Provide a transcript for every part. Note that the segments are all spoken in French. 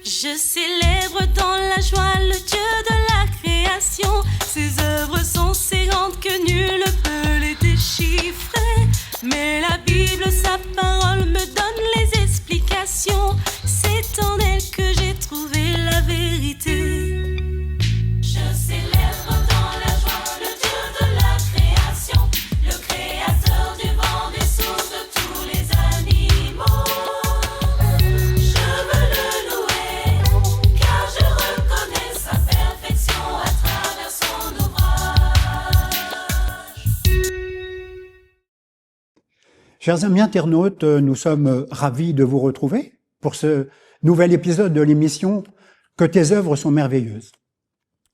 Je célèbre dans la joie le Dieu de la création. Ses œuvres sont si grandes que nul ne peut les déchiffrer. Mais la Bible, sa parole, me donne les explications. C'est en elle que j'ai trouvé la vérité. Je célèbre dans la joie le Dieu de la création, le créateur du vent, des sources, de tous les animaux. Je veux le louer, car je reconnais sa perfection à travers son ouvrage. Chers amis internautes, nous sommes ravis de vous retrouver pour ce nouvel épisode de l'émission « Que tes œuvres sont merveilleuses ».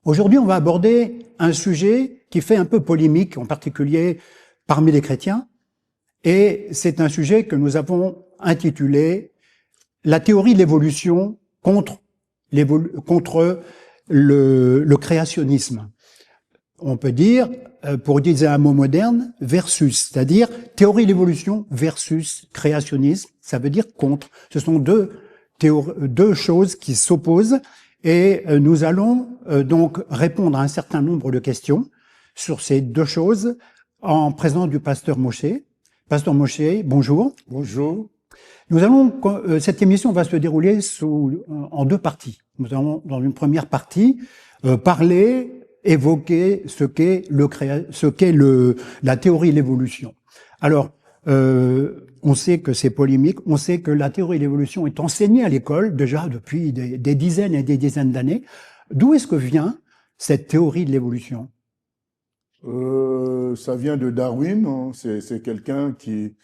Aujourd'hui, on va aborder un sujet qui fait un peu polémique, en particulier parmi les chrétiens, et c'est un sujet que nous avons intitulé « La théorie de l'évolution contre le créationnisme ». On peut dire, pour utiliser un mot moderne, versus, c'est-à-dire théorie de l'évolution versus créationnisme, ça veut dire contre. Ce sont deux choses qui s'opposent et nous allons donc répondre à un certain nombre de questions sur ces deux choses en présence du pasteur Moshe. Pasteur Moshe, bonjour. Bonjour. Cette émission va se dérouler en deux parties. Nous allons, dans une première partie, évoquer ce qu'est la théorie de l'évolution. Alors, on sait que c'est polémique, on sait que la théorie de l'évolution est enseignée à l'école déjà depuis des dizaines et des dizaines d'années. D'où est-ce que vient cette théorie de l'évolution? Ça vient de Darwin, hein. C'est quelqu'un qui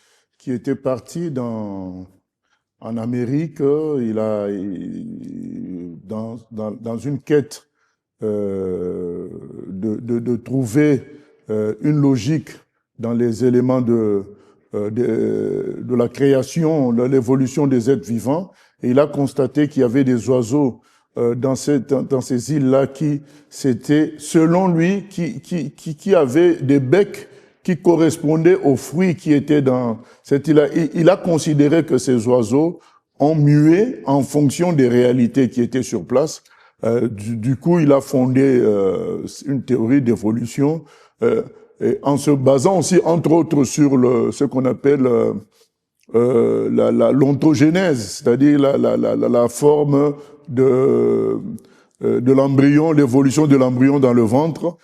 était parti en Amérique. Dans une quête de trouver une logique dans les éléments de la création, de l'évolution des êtres vivants. Et il a constaté qu'il y avait des oiseaux dans ces îles-là qui, selon lui, qui avaient des becs qui correspondaient aux fruits qui étaient dans cette île-là. Il a considéré que ces oiseaux ont mué en fonction des réalités qui étaient sur place. Du coup, il a fondé une théorie d'évolution en se basant aussi, entre autres, sur ce qu'on appelle l'ontogénèse, c'est-à-dire la forme de l'embryon, l'évolution de l'embryon dans le ventre.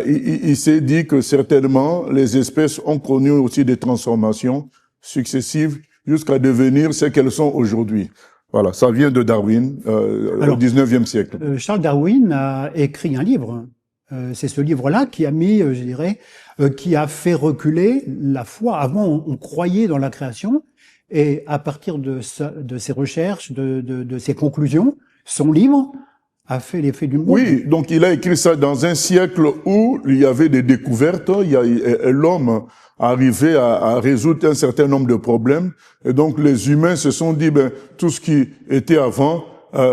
Il s'est dit que certainement les espèces ont connu aussi des transformations successives jusqu'à devenir ce qu'elles sont aujourd'hui. Voilà, ça vient de Darwin, au 19e siècle. Charles Darwin a écrit un livre. C'est ce livre-là qui a qui a fait reculer la foi. Avant, on croyait dans la création, et à partir de ses recherches, de ses conclusions, son livre a fait l'effet d'une bombe. Oui, donc il a écrit ça dans un siècle où il y avait des découvertes, l'homme arrivait à résoudre un certain nombre de problèmes, et donc les humains se sont dit, tout ce qui était avant,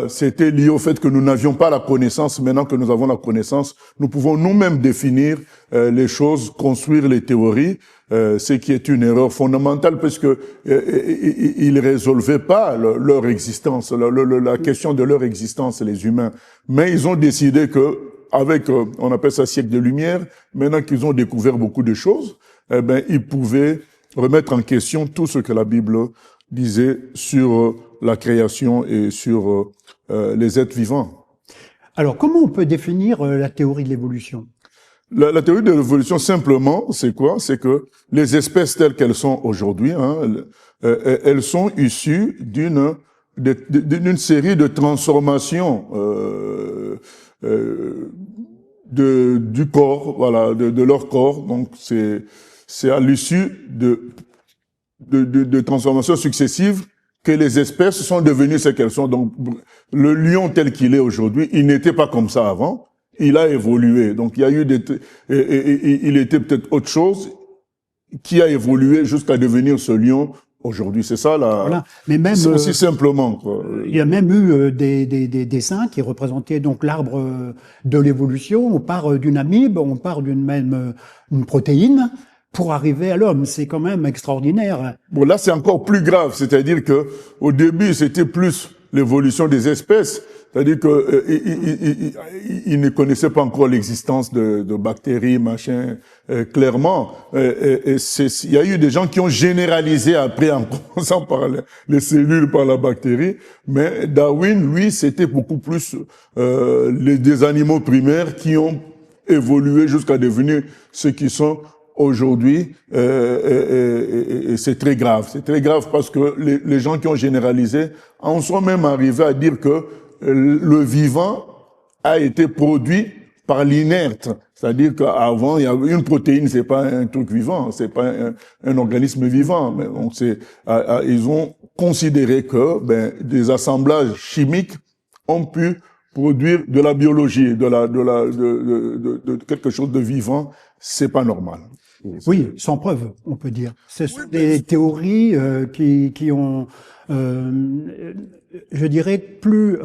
c'était lié au fait que nous n'avions pas la connaissance. Maintenant que nous avons la connaissance, nous pouvons nous-mêmes définir les choses, construire les théories, ce qui est une erreur fondamentale, parce que ils résolvaient pas leur existence, la question de leur existence, les humains. Mais ils ont décidé que, avec, on appelle ça siècle de lumière, maintenant qu'ils ont découvert beaucoup de choses, ils pouvaient remettre en question tout ce que la Bible disait sur la création et sur les êtres vivants. Alors, comment on peut définir la théorie de l'évolution? La théorie de l'évolution, simplement, c'est quoi? C'est que les espèces telles qu'elles sont aujourd'hui, elles sont issues d'une série de transformations du corps, voilà, de leur corps. Donc, c'est à l'issue de transformations successives que les espèces sont devenues ce qu'elles sont. Donc, le lion tel qu'il est aujourd'hui, il n'était pas comme ça avant. Il a évolué. Donc, il y a eu il était peut-être autre chose qui a évolué jusqu'à devenir ce lion aujourd'hui. C'est ça, là. Voilà. Mais même, c'est aussi simplement, quoi. Il y a même eu des dessins qui représentaient donc l'arbre de l'évolution. On part d'une amibe, on part une protéine pour arriver à l'homme. C'est quand même extraordinaire. Bon, là, c'est encore plus grave. C'est-à-dire que, au début, c'était plus l'évolution des espèces. C'est-à-dire que ils ne connaissaient pas encore l'existence de bactéries, machin, clairement. Il y a eu des gens qui ont généralisé après en commençant par les cellules, par la bactérie. Mais Darwin, lui, c'était beaucoup plus des animaux primaires qui ont évolué jusqu'à devenir ce qu'ils sont aujourd'hui. Et c'est très grave. C'est très grave parce que les gens qui ont généralisé en sont même arrivés à dire que le vivant a été produit par l'inerte. C'est-à-dire qu'avant, il y avait une protéine, c'est pas un truc vivant, c'est pas un organisme vivant. Mais donc ils ont considéré que, des assemblages chimiques ont pu produire de la biologie, de quelque chose de vivant. C'est pas normal. Oui, sans preuve, on peut dire. Ce sont des théories qui ont, je dirais, plus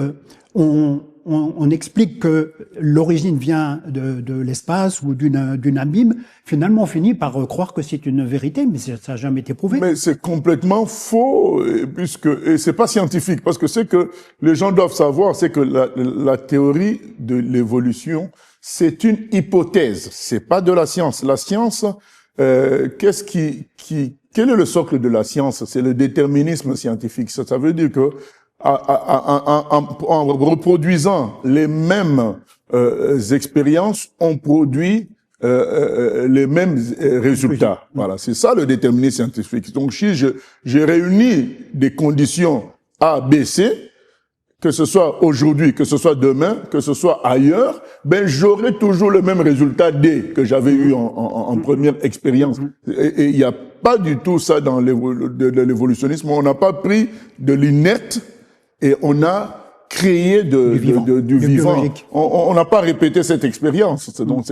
on explique que l'origine vient de l'espace ou d'une abîme. Finalement, on finit par croire que c'est une vérité, mais ça n'a jamais été prouvé. Mais c'est complètement faux, et c'est pas scientifique, parce que ce que les gens doivent savoir, c'est que la théorie de l'évolution, c'est une hypothèse, c'est pas de la science. La science, quel est le socle de la science? C'est le déterminisme scientifique. Ça veut dire que en reproduisant les mêmes expériences, on produit les mêmes résultats. Voilà, c'est ça le déterminisme scientifique. Donc si j'ai réuni des conditions A, B, C, que ce soit aujourd'hui, que ce soit demain, que ce soit ailleurs, j'aurai toujours le même résultat D que j'avais eu en première expérience. Et il n'y a pas du tout ça dans l'évolutionnisme. On n'a pas pris de l'inerte et on a créé du vivant. On n'a pas répété cette expérience. Donc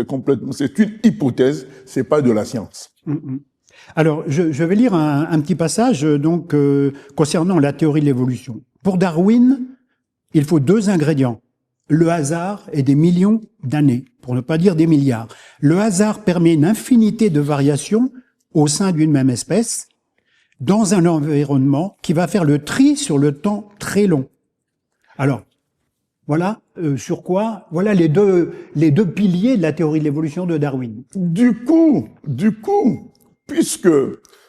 c'est une hypothèse, c'est pas de la science. Alors, je vais lire un petit passage donc concernant la théorie de l'évolution. Pour Darwin, il faut 2 ingrédients, le hasard et des millions d'années, pour ne pas dire des milliards. Le hasard permet une infinité de variations au sein d'une même espèce, dans un environnement qui va faire le tri sur le temps très long. Alors, voilà sur quoi, voilà les deux piliers de la théorie de l'évolution de Darwin. Du coup, puisque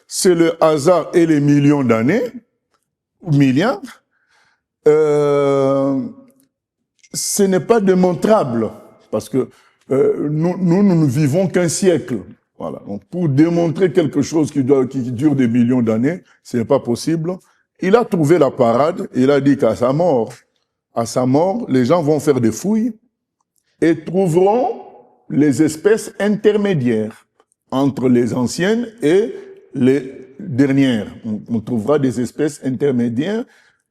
c'est le hasard et les millions d'années, milliards, ce n'est pas démontrable, parce que nous ne vivons qu'un siècle. Voilà. Donc, pour démontrer quelque chose qui dure des millions d'années, ce n'est pas possible. Il a trouvé la parade, il a dit qu'à sa mort, les gens vont faire des fouilles et trouveront les espèces intermédiaires entre les anciennes et les dernières. On trouvera des espèces intermédiaires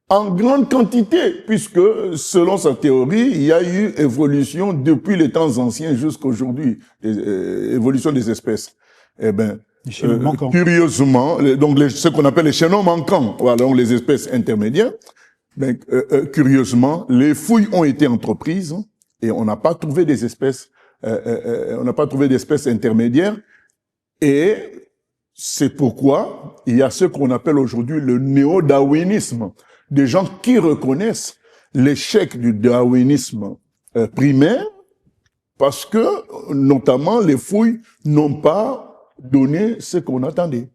en grande quantité, puisque, selon sa théorie, il y a eu évolution depuis les temps anciens jusqu'aujourd'hui, évolution des espèces. Curieusement, donc ce qu'on appelle les chaînons manquants, voilà, donc les espèces intermédiaires, curieusement, les fouilles ont été entreprises et on n'a pas trouvé des espèces, intermédiaires, et c'est pourquoi il y a ce qu'on appelle aujourd'hui le néo-darwinisme. Des gens qui reconnaissent l'échec du darwinisme primaire parce que, notamment, les fouilles n'ont pas donné ce qu'on attendait.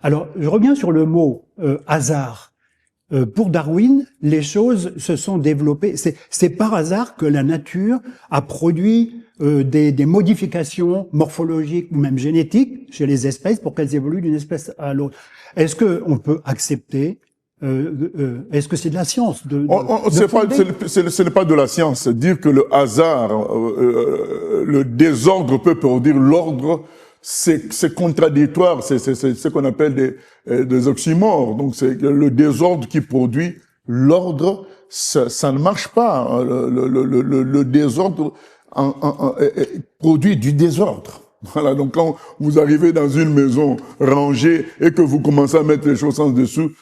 Alors, je reviens sur le mot hasard. Pour Darwin, les choses se sont développées. C'est par hasard que la nature a produit des modifications morphologiques ou même génétiques chez les espèces pour qu'elles évoluent d'une espèce à l'autre. Est-ce que on peut accepter est-ce que c'est de la science ce n'est pas de la science. Dire que le hasard, le désordre peut produire l'ordre, c'est contradictoire. C'est ce qu'on appelle des oxymores. Donc c'est le désordre qui produit l'ordre. Ça ne marche pas. Le désordre produit du désordre. Voilà, donc quand vous arrivez dans une maison rangée et que vous commencez à mettre les choses sens dessous,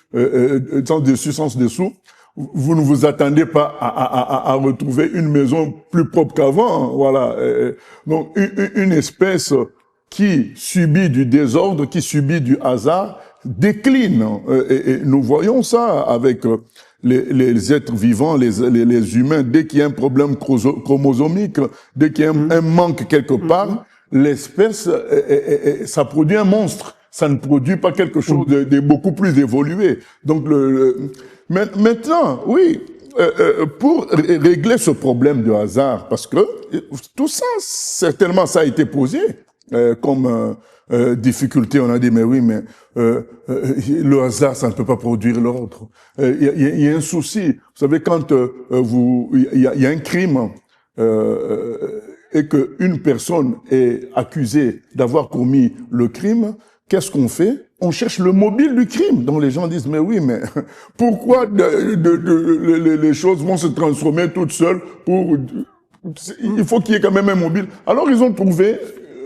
vous ne vous attendez pas à retrouver une maison plus propre qu'avant. Voilà. Donc une espèce qui subit du désordre, qui subit du hasard, décline. Et nous voyons ça avec les êtres vivants, les humains, dès qu'il y a un problème chromosomique, dès qu'il y a un manque quelque part, l'espèce, ça produit un monstre. Ça ne produit pas quelque chose de beaucoup plus évolué. Donc, maintenant, oui, pour régler ce problème de hasard, parce que tout ça, certainement, ça a été posé comme difficulté. On a dit, mais oui, mais le hasard, ça ne peut pas produire l'ordre. Il y a un souci. Vous savez, quand il y a un crime et que une personne est accusée d'avoir commis le crime, qu'est-ce qu'on fait? On cherche le mobile du crime. Donc les gens disent, mais oui, mais pourquoi les choses vont se transformer toutes seules il faut qu'il y ait quand même un mobile. Alors ils ont trouvé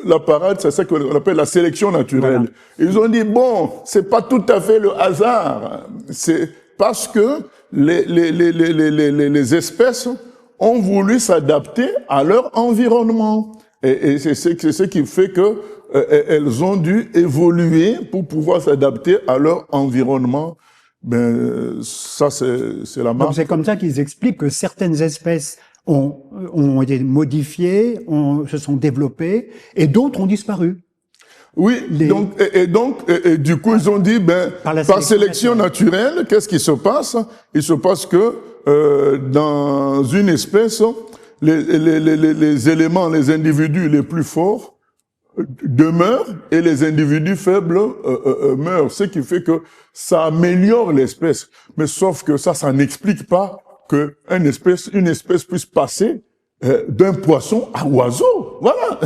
la parade, c'est ça qu'on appelle la sélection naturelle. Voilà. Ils ont dit, bon, c'est pas tout à fait le hasard. C'est parce que les espèces ont voulu s'adapter à leur environnement. Et c'est ce qui fait que elles ont dû évoluer pour pouvoir s'adapter à leur environnement. Ben, ça, c'est la marque. Donc c'est comme ça qu'ils expliquent que certaines espèces ont été modifiées, se sont développées, et d'autres ont disparu. Oui, et du coup, ils ont dit, ben, par sélection naturelle, qu'est-ce qui se passe? Il se passe que, dans une espèce, les éléments, les individus les plus forts demeurent et les individus faibles meurent. Ce qui fait que ça améliore l'espèce. Mais sauf que ça n'explique pas que une espèce puisse passer d'un poisson à oiseau. Voilà,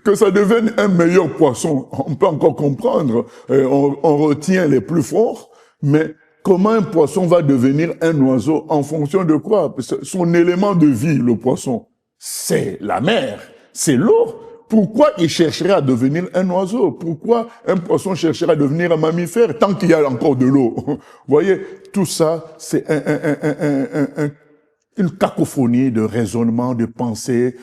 que ça devienne un meilleur poisson. On peut encore comprendre. On retient les plus forts, mais comment un poisson va devenir un oiseau? En fonction de quoi? Son élément de vie, le poisson, c'est la mer, c'est l'eau. Pourquoi il chercherait à devenir un oiseau? Pourquoi un poisson chercherait à devenir un mammifère tant qu'il y a encore de l'eau? Vous voyez, tout ça, c'est une cacophonie de raisonnements, de pensées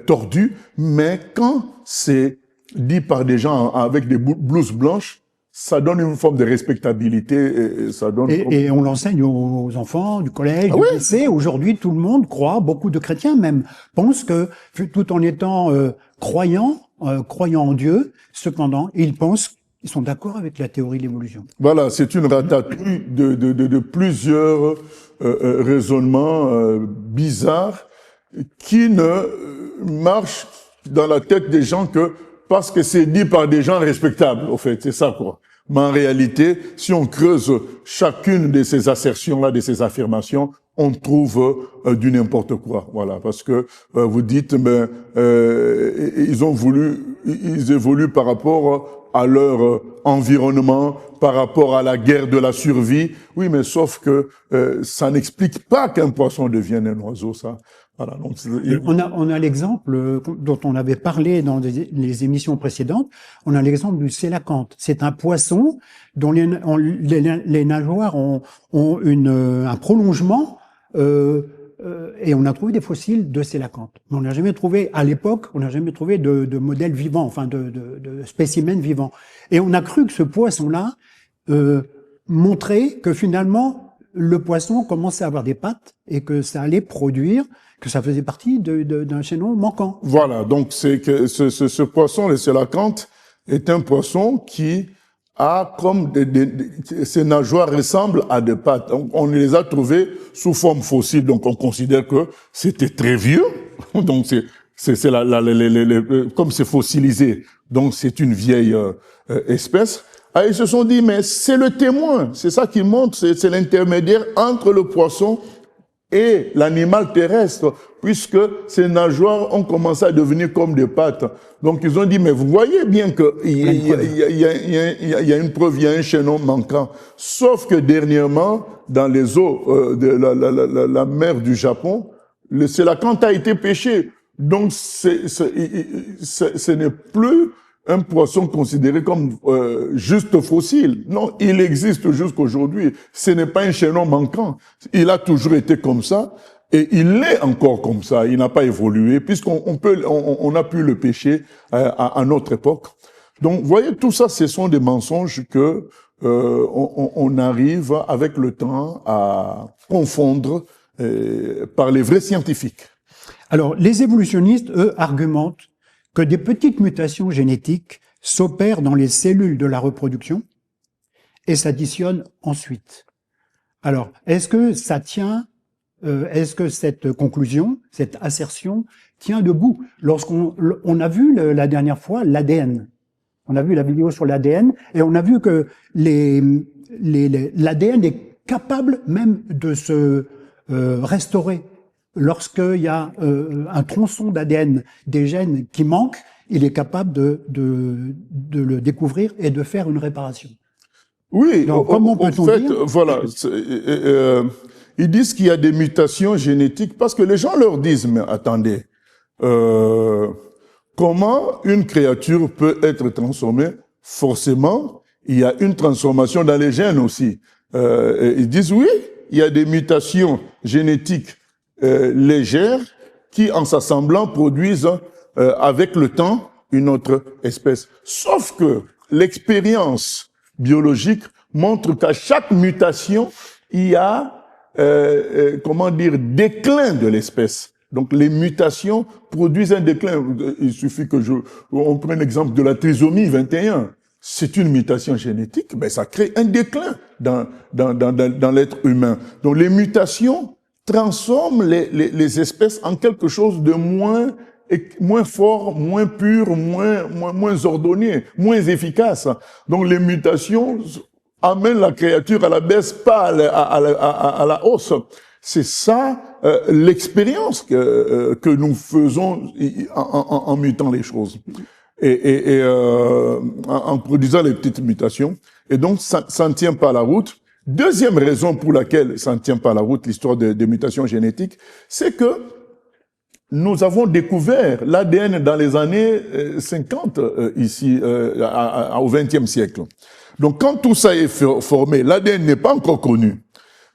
tordues. Mais quand c'est dit par des gens avec des blouses blanches, ça donne une forme de respectabilité et ça donne... Et on l'enseigne aux enfants du collège, du lycée. Aujourd'hui, tout le monde croit, beaucoup de chrétiens même, pensent que, tout en étant croyants en Dieu, cependant, ils sont d'accord avec la théorie de l'évolution. Voilà, c'est une ratatouille de plusieurs raisonnements bizarres qui ne marchent dans la tête des gens que parce que c'est dit par des gens respectables, au fait, c'est ça quoi. Mais en réalité, si on creuse chacune de ces assertions-là, de ces affirmations, on trouve du n'importe quoi, voilà, parce que vous dites, ben, ils évoluent par rapport à leur environnement, par rapport à la guerre de la survie. Oui, mais sauf que ça n'explique pas qu'un poisson devienne un oiseau, ça. Voilà, donc on a l'exemple dont on avait parlé dans les émissions précédentes. On a l'exemple du sélacanthe. C'est un poisson dont les nageoires ont un prolongement et on a trouvé des fossiles de sélacanthe. Mais on n'a jamais trouvé, à l'époque, de modèles vivants, enfin de spécimens vivants. Et on a cru que ce poisson-là montrait que finalement le poisson commençait à avoir des pattes et que ça allait produire, que ça faisait partie d'un chaînon manquant. Voilà, donc c'est que ce poisson, le sélacanthe, est un poisson qui a comme ses nageoires ressemblent à des pattes. Donc, on les a trouvés sous forme fossile, donc on considère que c'était très vieux. Donc c'est comme c'est fossilisé, donc c'est une vieille espèce. Ah, ils se sont dit, mais c'est le témoin, c'est ça qui montre, c'est l'intermédiaire entre le poisson et l'animal terrestre, puisque ces nageoires ont commencé à devenir comme des pattes. Donc ils ont dit, mais vous voyez bien que il y a une preuve, il y a un chaînon manquant. Sauf que dernièrement, dans les eaux de la mer du Japon, le sélacanthe a été pêché. Donc ce n'est plus un poisson considéré comme juste fossile. Non, il existe jusqu'aujourd'hui. Ce n'est pas un chaînon manquant. Il a toujours été comme ça et il est encore comme ça. Il n'a pas évolué puisqu'on a pu le pêcher à notre époque. Donc, vous voyez, tout ça, ce sont des mensonges que on arrive avec le temps à confondre par les vrais scientifiques. Alors, les évolutionnistes, eux, argumentent que des petites mutations génétiques s'opèrent dans les cellules de la reproduction et s'additionnent ensuite. Alors, est-ce que ça tient, est-ce que cette conclusion, cette assertion tient debout? On a vu la dernière fois l'ADN. On a vu la vidéo sur l'ADN et on a vu que l'ADN est capable même de se restaurer. Lorsqu'il y a un tronçon d'ADN des gènes qui manque, il est capable de le découvrir et de faire une réparation. Oui, donc, comment peut-on dire voilà, ils disent qu'il y a des mutations génétiques parce que les gens leur disent, mais attendez, comment une créature peut être transformée? Forcément, il y a une transformation dans les gènes aussi. Ils disent oui, il y a des mutations génétiques légères qui, en s'assemblant, produisent avec le temps une autre espèce. Sauf que l'expérience biologique montre qu'à chaque mutation, il y a, déclin de l'espèce. Donc, les mutations produisent un déclin. Il suffit on prenne l'exemple de la trisomie 21. C'est une mutation génétique, mais ça crée un déclin dans l'être humain. Donc, les mutations transforment les espèces en quelque chose de moins fort, moins pur, moins ordonné, moins efficace. Donc, les mutations amènent la créature à la baisse, pas à la hausse. C'est ça l'expérience que nous faisons en mutant les choses et en produisant les petites mutations. Et donc, ça ne tient pas la route. Deuxième raison pour laquelle ça ne tient pas la route, l'histoire des mutations génétiques, c'est que nous avons découvert l'ADN dans les années 50 ici au XXe siècle. Donc, quand tout ça est formé, l'ADN n'est pas encore connu.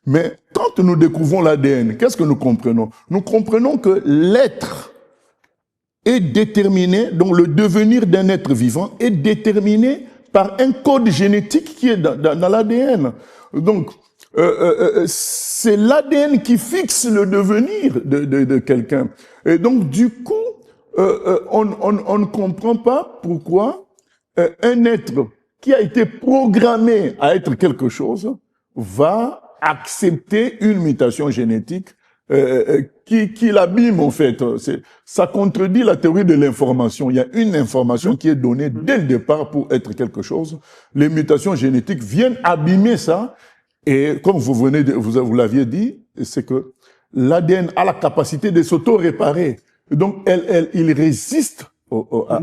Mais quand nous découvrons l'ADN, qu'est-ce que nous comprenons? Nous comprenons que l'être est déterminé, donc le devenir d'un être vivant est déterminé par un code génétique qui est dans l'ADN. Donc, c'est l'ADN qui fixe le devenir de quelqu'un. Et donc, du coup, on ne comprend pas pourquoi un être qui a été programmé à être quelque chose va accepter une mutation génétique qui l'abîme, en fait. Ça contredit la théorie de l'information. Il y a une information qui est donnée dès le départ pour être quelque chose. Les mutations génétiques viennent abîmer ça. Et comme vous l'aviez dit, c'est que l'ADN a la capacité de s'auto-réparer. Donc, il résiste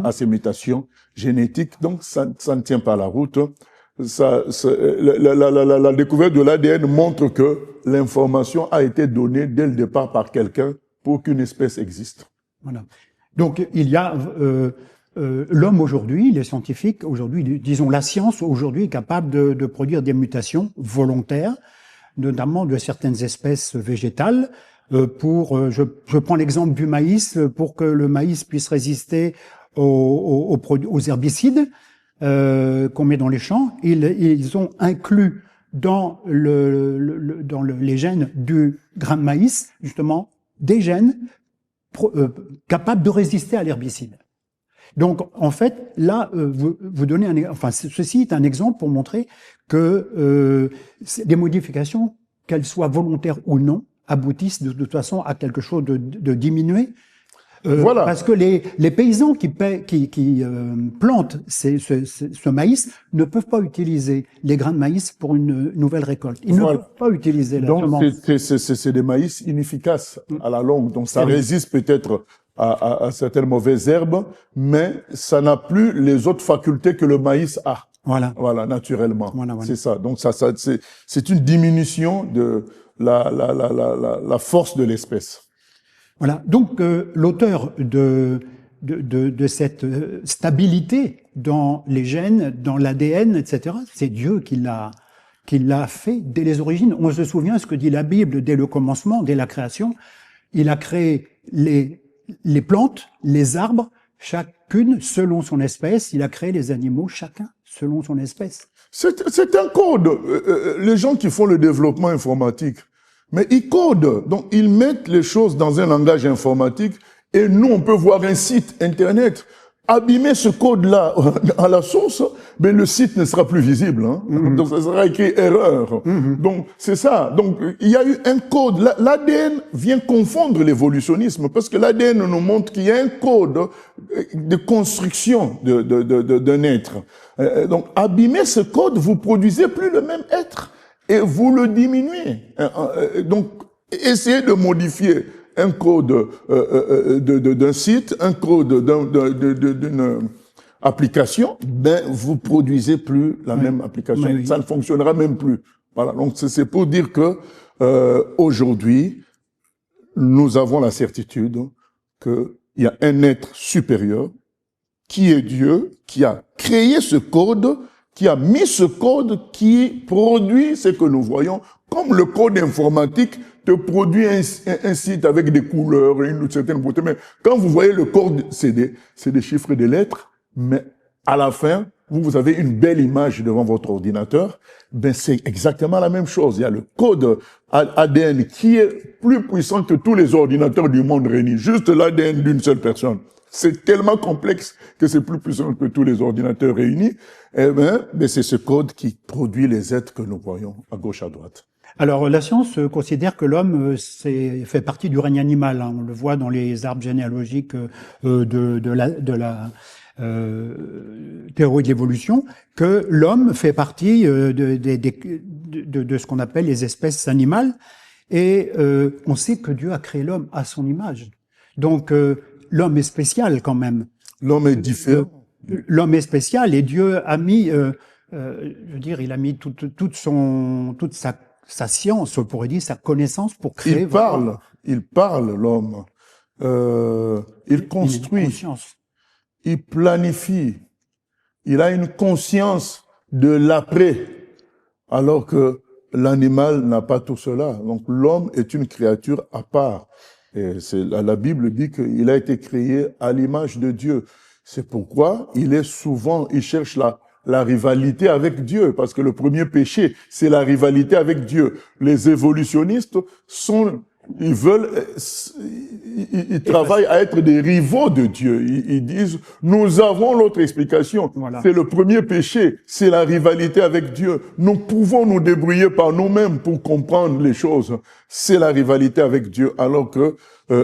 à ces mutations génétiques. Donc, ça ne tient pas la route. La découverte de l'ADN montre que l'information a été donnée dès le départ par quelqu'un pour qu'une espèce existe. Voilà. Donc, il y a l'homme aujourd'hui, les scientifiques aujourd'hui, disons la science aujourd'hui est capable de produire des mutations volontaires, notamment de certaines espèces végétales. Je prends l'exemple du maïs, pour que le maïs puisse résister aux herbicides qu'on met dans les champs, ils ont inclus dans les gènes du grain de maïs, justement, des gènes capables de résister à l'herbicide. Donc, en fait, là, vous donnez ceci est un exemple pour montrer que des modifications, qu'elles soient volontaires ou non, aboutissent de toute façon à quelque chose de diminué. Voilà. Parce que les paysans qui plantent ce maïs ne peuvent pas utiliser les grains de maïs pour une nouvelle récolte. Ils ne peuvent pas utiliser la semence. Donc, c'est des maïs inefficaces à la longue. Donc, ça résiste peut-être à certaines mauvaises herbes, mais ça n'a plus les autres facultés que le maïs a. Voilà, naturellement. Voilà. C'est ça. Donc, c'est une diminution de la force de l'espèce. Voilà. Donc, l'auteur de cette stabilité dans les gènes, dans l'ADN, etc., c'est Dieu qui l'a fait dès les origines. On se souvient ce que dit la Bible dès le commencement, dès la création. Il a créé les plantes, les arbres, chacune selon son espèce. Il a créé les animaux, chacun selon son espèce. C'est un code. Les gens qui font le développement informatique, mais ils codent. Donc, ils mettent les choses dans un langage informatique et nous, on peut voir un site Internet. Abîmer ce code-là à la source, mais le site ne sera plus visible. Hein. Donc, ça sera écrit erreur. Donc, c'est ça. Donc, il y a eu un code. L'ADN vient confondre l'évolutionnisme parce que l'ADN nous montre qu'il y a un code de construction d'un être. Donc, abîmer ce code, vous produisez plus le même être et vous le diminuez. Donc, essayez de modifier un code d'un site, un code d'une application, ben vous produisez plus la même application. Oui. Ça ne fonctionnera même plus. Voilà. Donc c'est pour dire que aujourd'hui, nous avons la certitude qu'il y a un être supérieur qui est Dieu, qui a créé ce code, qui a mis ce code qui produit ce que nous voyons, comme le code informatique te produit un site avec des couleurs, une certaine beauté. Mais quand vous voyez le code, c'est des chiffres et des lettres, mais à la fin, vous avez une belle image devant votre ordinateur. Ben, c'est exactement la même chose. Il y a le code ADN qui est plus puissant que tous les ordinateurs du monde réunis. Juste l'ADN d'une seule personne. C'est tellement complexe que c'est plus puissant que tous les ordinateurs réunis. Eh ben, c'est ce code qui produit les êtres que nous voyons à gauche, à droite. Alors, la science considère que l'homme fait partie du règne animal. Hein. On le voit dans les arbres généalogiques de la théorie de l'évolution, que l'homme fait partie de ce qu'on appelle les espèces animales. Et on sait que Dieu a créé l'homme à son image. Donc, l'homme est spécial quand même. L'homme est différent. L'homme est spécial et Dieu a mis, il a mis toute sa science, on pourrait dire, sa connaissance pour créer. Il parle, l'homme. Il construit. Il planifie. Il a une conscience de l'après. Alors que l'animal n'a pas tout cela. Donc l'homme est une créature à part. Et la Bible dit qu'il a été créé à l'image de Dieu. C'est pourquoi il cherche la rivalité avec Dieu, parce que le premier péché, c'est la rivalité avec Dieu. Les évolutionnistes ils travaillent à être des rivaux de Dieu. Ils disent, nous avons l'autre explication. Voilà. C'est le premier péché, c'est la rivalité avec Dieu. Nous pouvons nous débrouiller par nous-mêmes pour comprendre les choses. C'est la rivalité avec Dieu, alors que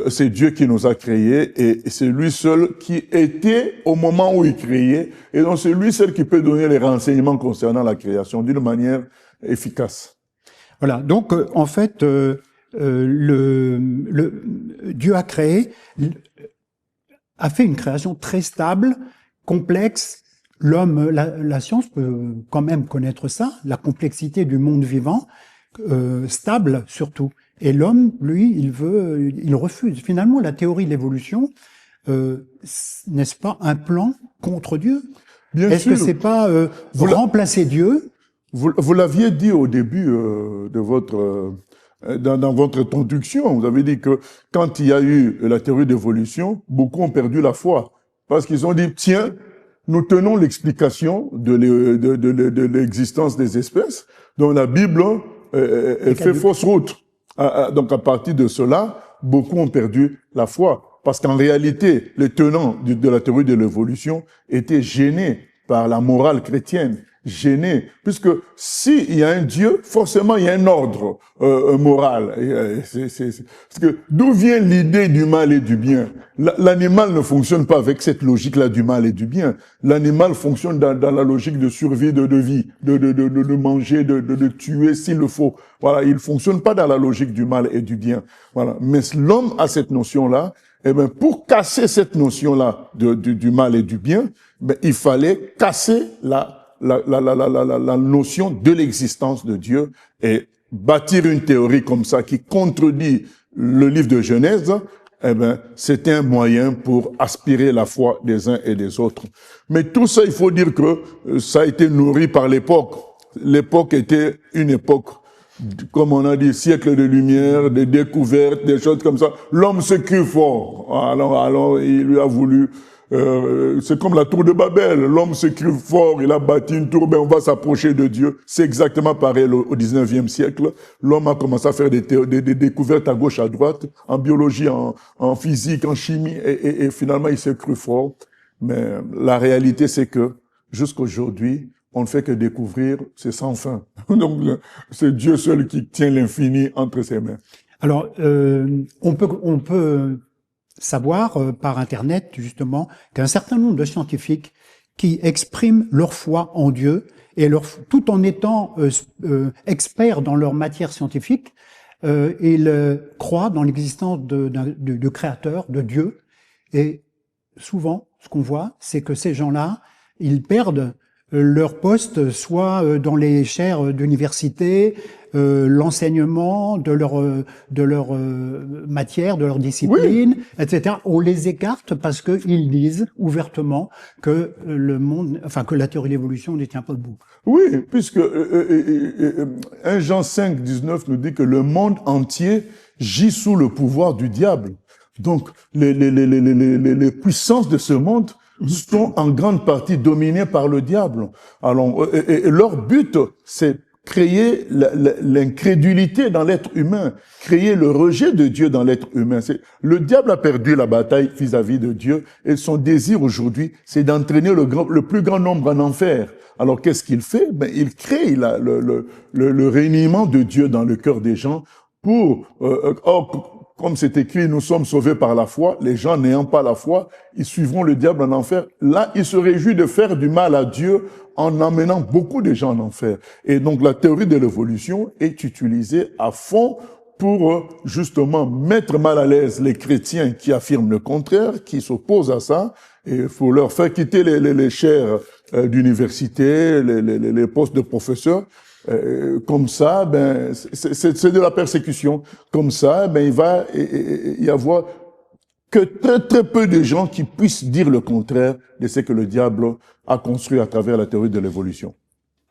c'est Dieu qui nous a créés et c'est lui seul qui était au moment où il créait, et donc c'est lui seul qui peut donner les renseignements concernant la création d'une manière efficace. Voilà. Donc, en fait, Dieu a créé, a fait une création très stable, complexe. L'homme, la science peut quand même connaître ça, la complexité du monde vivant, stable surtout. Et l'homme, lui, il refuse. Finalement, la théorie de l'évolution, n'est-ce pas un plan contre Dieu? Est-ce que c'est pas remplacer Dieu? Vous l'aviez dit au début de votre dans votre introduction, vous avez dit que quand il y a eu la théorie d'évolution, beaucoup ont perdu la foi parce qu'ils ont dit tiens, nous tenons l'explication de l'existence des espèces, donc la Bible fait fausse route. Donc à partir de cela, beaucoup ont perdu la foi parce qu'en réalité, les tenants de la théorie de l'évolution étaient gênés par la morale chrétienne. Gêné, puisque s'il y a un Dieu, forcément il y a un ordre moral. Parce que d'où vient l'idée du mal et du bien? L'animal ne fonctionne pas avec cette logique-là du mal et du bien. L'animal fonctionne dans la logique de survie, de vie, de manger, de tuer s'il le faut. Voilà, il fonctionne pas dans la logique du mal et du bien. Voilà, mais l'homme a cette notion-là. Eh ben, pour casser cette notion-là du mal et du bien, ben, il fallait casser la notion de l'existence de Dieu et bâtir une théorie comme ça qui contredit le livre de Genèse, eh ben, c'était un moyen pour aspirer la foi des uns et des autres. Mais tout ça, il faut dire que ça a été nourri par l'époque. L'époque était une époque, comme on a dit, siècle de lumière, de découvertes, des choses comme ça. L'homme se crut fort. Alors, il lui a voulu c'est comme la tour de Babel. L'homme se crut fort, il a bâti une tour, ben on va s'approcher de Dieu. C'est exactement pareil au 19e siècle. L'homme a commencé à faire des découvertes à gauche, à droite, en biologie, en physique, en chimie, et finalement il s'est cru fort. Mais la réalité, c'est que jusqu'aujourd'hui, on ne fait que découvrir, c'est sans fin. Donc, c'est Dieu seul qui tient l'infini entre ses mains. Alors, on peut savoir par Internet, justement, qu'un certain nombre de scientifiques qui expriment leur foi en Dieu, et tout en étant experts dans leur matière scientifique, ils croient dans l'existence de créateurs, de Dieu. Et souvent, ce qu'on voit, c'est que ces gens-là, ils perdent leur poste, soit dans les chaires d'université, l'enseignement de leur matière, de leur discipline, oui, etc. On les écarte parce qu'ils disent ouvertement que le monde, enfin que la théorie de l'évolution ne tient pas debout. Oui, puisque 1 Jean 5, 19 nous dit que le monde entier gît sous le pouvoir du diable. Donc les puissances de ce monde sont en grande partie dominés par le diable. Alors, et leur but, c'est créer l'incrédulité dans l'être humain, créer le rejet de Dieu dans l'être humain. Le diable a perdu la bataille vis-à-vis de Dieu, et son désir aujourd'hui, c'est d'entraîner le plus grand nombre en enfer. Alors, qu'est-ce qu'il fait? Ben, il crée le reniement de Dieu dans le cœur des gens pour... comme c'est écrit, nous sommes sauvés par la foi. Les gens n'ayant pas la foi, ils suivront le diable en enfer. Là, il se réjouit de faire du mal à Dieu en amenant beaucoup de gens en enfer. Et donc, la théorie de l'évolution est utilisée à fond pour justement mettre mal à l'aise les chrétiens qui affirment le contraire, qui s'opposent à ça. Et il faut leur faire quitter les chaires d'université, les postes de professeurs. Comme ça, ben, c'est de la persécution. Comme ça, ben, il va y avoir que très peu de gens qui puissent dire le contraire de ce que le diable a construit à travers la théorie de l'évolution.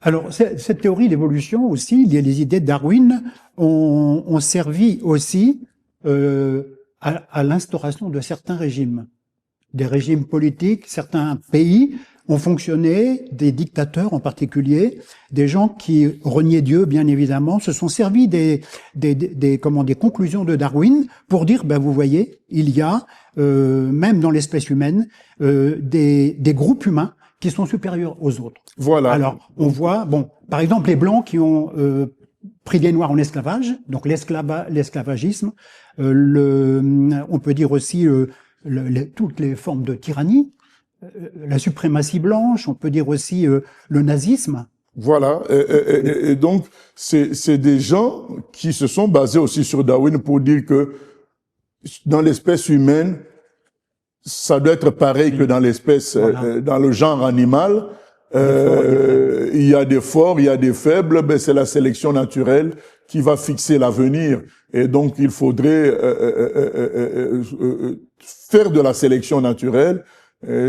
Alors, cette théorie d'évolution aussi, les idées de Darwin ont servi aussi à l'instauration de certains régimes. Des régimes politiques, certains pays ont fonctionné, des dictateurs en particulier, des gens qui reniaient Dieu, bien évidemment, se sont servis des conclusions de Darwin pour dire, ben vous voyez, il y a même dans l'espèce humaine des groupes humains qui sont supérieurs aux autres. Voilà. Alors, on voit, bon, par exemple, les Blancs qui ont pris des Noirs en esclavage, donc l'esclavagisme, on peut dire aussi toutes les formes de tyrannie, la suprématie blanche, on peut dire aussi le nazisme. Voilà, et donc c'est des gens qui se sont basés aussi sur Darwin pour dire que dans l'espèce humaine, ça doit être pareil que dans l'espèce, voilà, dans le genre animal. Il y a des forts, il y a des faibles, ben c'est la sélection naturelle qui va fixer l'avenir. Et donc il faudrait faire de la sélection naturelle,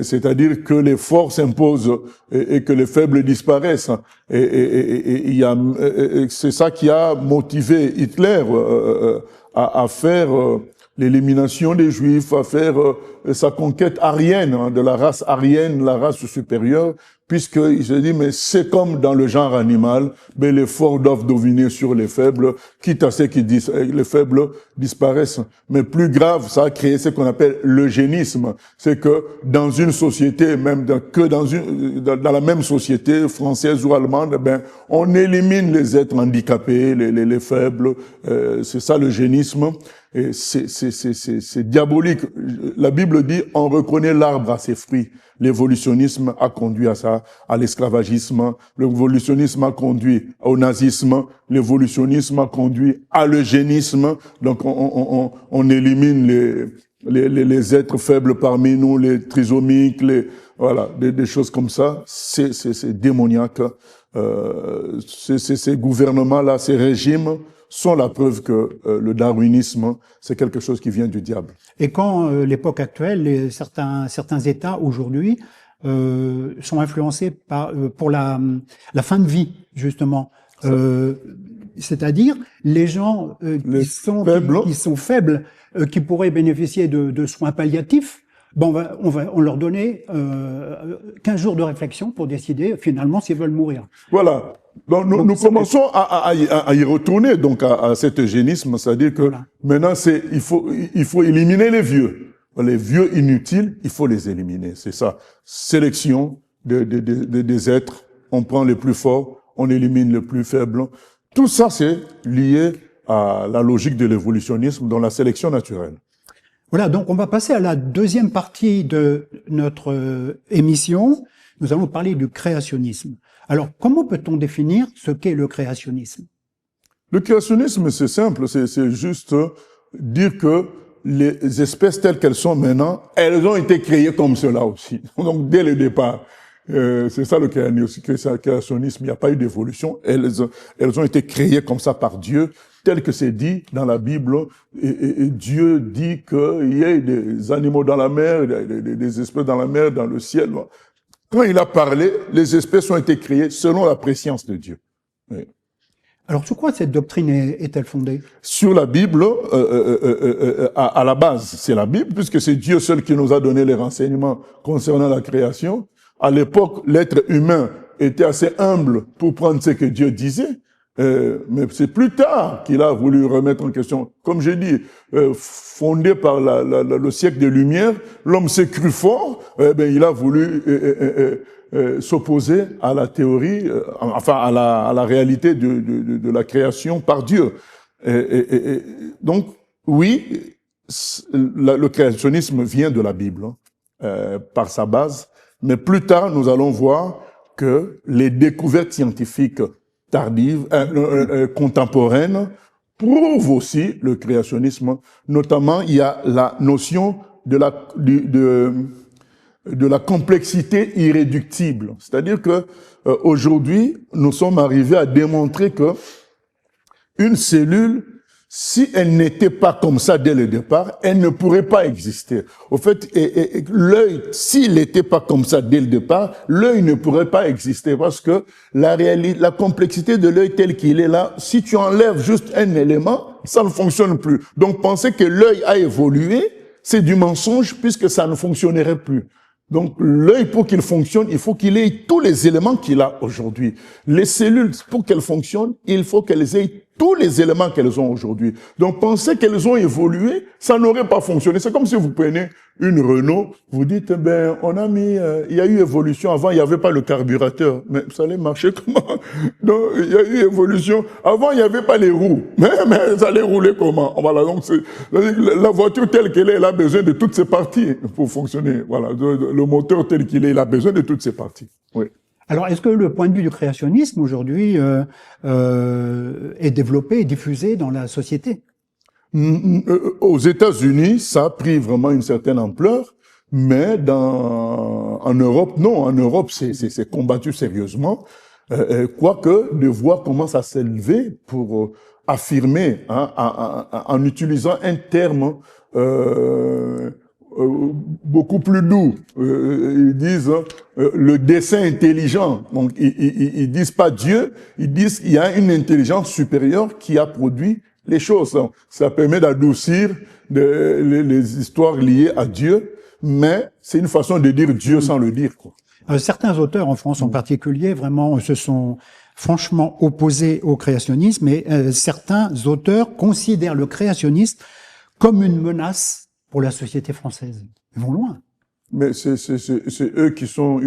c'est-à-dire que les forts s'imposent et que les faibles disparaissent. Et il y a, c'est ça qui a motivé Hitler à faire l'élimination des Juifs, à faire sa conquête aryenne, de la race aryenne, la race supérieure, puisqu'il se dit, mais c'est comme dans le genre animal, mais les forts doivent dominer sur les faibles, quitte à ce que les faibles disparaissent. Mais plus grave, ça a créé ce qu'on appelle l'eugénisme. C'est que dans une société, même dans la même société, française ou allemande, ben, on élimine les êtres handicapés, les faibles. C'est ça l'eugénisme. Et c'est diabolique. La Bible dit, on reconnaît l'arbre à ses fruits. L'évolutionnisme a conduit à ça, à l'esclavagisme. L'évolutionnisme a conduit au nazisme. L'évolutionnisme a conduit à l'eugénisme. Donc, on élimine les êtres faibles parmi nous, les trisomiques, voilà, des choses comme ça. C'est démoniaque. Ces gouvernements-là, ces régimes sont la preuve que le darwinisme, c'est quelque chose qui vient du diable. Et quand l'époque actuelle, certains États aujourd'hui sont influencés pour la fin de vie, justement, c'est-à-dire les gens qui sont faibles, qui pourraient bénéficier de soins palliatifs, Bon, on leur donnait 15 jours de réflexion pour décider finalement s'ils veulent mourir. Voilà. Donc, nous commençons à y retourner, donc, à cet eugénisme, c'est-à-dire que Voilà. maintenant, il faut éliminer les vieux. Les vieux inutiles, il faut les éliminer. C'est ça. Sélection des êtres. On prend les plus forts, on élimine les plus faibles. Tout ça, c'est lié à la logique de l'évolutionnisme dans la sélection naturelle. Voilà, donc on va passer à la deuxième partie de notre émission. Nous allons parler du créationnisme. Alors, comment peut-on définir ce qu'est le créationnisme? Le créationnisme, c'est simple, c'est juste dire que les espèces telles qu'elles sont maintenant, elles ont été créées comme cela aussi. Donc, dès le départ, c'est ça le créationnisme. Il n'y a pas eu d'évolution. Elles ont été créées comme ça par Dieu, tel que c'est dit dans la Bible. Et Dieu dit qu'il y a des animaux dans la mer, des espèces dans la mer, dans le ciel. Quand il a parlé, les espèces ont été créées selon la préscience de Dieu. Oui. Alors, sur quoi cette doctrine est-elle fondée? Sur la Bible, à la base, c'est la Bible, puisque c'est Dieu seul qui nous a donné les renseignements concernant la création. À l'époque, l'être humain était assez humble pour prendre ce que Dieu disait, mais c'est plus tard qu'il a voulu remettre en question. Comme j'ai dit, fondé par le siècle des Lumières, l'homme s'est cru fort, il a voulu s'opposer à la théorie, à la réalité de la création par Dieu. Donc, oui, le créationnisme vient de la Bible, par sa base, mais plus tard, nous allons voir que les découvertes scientifiques tardives, contemporaines, prouvent aussi le créationnisme. Notamment, il y a la notion de la complexité irréductible. C'est-à-dire que aujourd'hui, nous sommes arrivés à démontrer que une cellule, si elle n'était pas comme ça dès le départ, elle ne pourrait pas exister. Au fait, l'œil, s'il n'était pas comme ça dès le départ, l'œil ne pourrait pas exister parce que la complexité de l'œil tel qu'il est là, si tu enlèves juste un élément, ça ne fonctionne plus. Donc, penser que l'œil a évolué, c'est du mensonge puisque ça ne fonctionnerait plus. Donc, l'œil, pour qu'il fonctionne, il faut qu'il ait tous les éléments qu'il a aujourd'hui. Les cellules, pour qu'elles fonctionnent, il faut qu'elles aient tous les éléments qu'elles ont aujourd'hui. Donc, penser qu'elles ont évolué, ça n'aurait pas fonctionné. C'est comme si vous prenez une Renault, vous dites, on a mis, il y a eu évolution. Avant, il n'y avait pas le carburateur. Mais ça allait marcher comment? Donc, il y a eu évolution. Avant, il n'y avait pas les roues. Mais ça allait rouler comment? Voilà. Donc, la voiture telle qu'elle est, elle a besoin de toutes ses parties pour fonctionner. Voilà. Le moteur tel qu'il est, il a besoin de toutes ses parties. Oui. Alors, est-ce que le point de vue du créationnisme aujourd'hui est développé et diffusé dans la société? Aux États-Unis, ça a pris vraiment une certaine ampleur, mais en Europe, non. En Europe, c'est combattu sérieusement. Quoique, des voix commencent à s'élever pour affirmer, en utilisant un terme beaucoup plus doux. Ils disent le dessein intelligent. Donc, ils disent pas Dieu, ils disent qu'il y a une intelligence supérieure qui a produit les choses. Donc, ça permet d'adoucir les histoires liées à Dieu, mais c'est une façon de dire Dieu sans le dire, quoi. Certains auteurs, en France en particulier, vraiment se sont franchement opposés au créationnisme, et certains auteurs considèrent le créationnisme comme une menace pour la société française. Ils vont loin. Mais c'est eux qui sont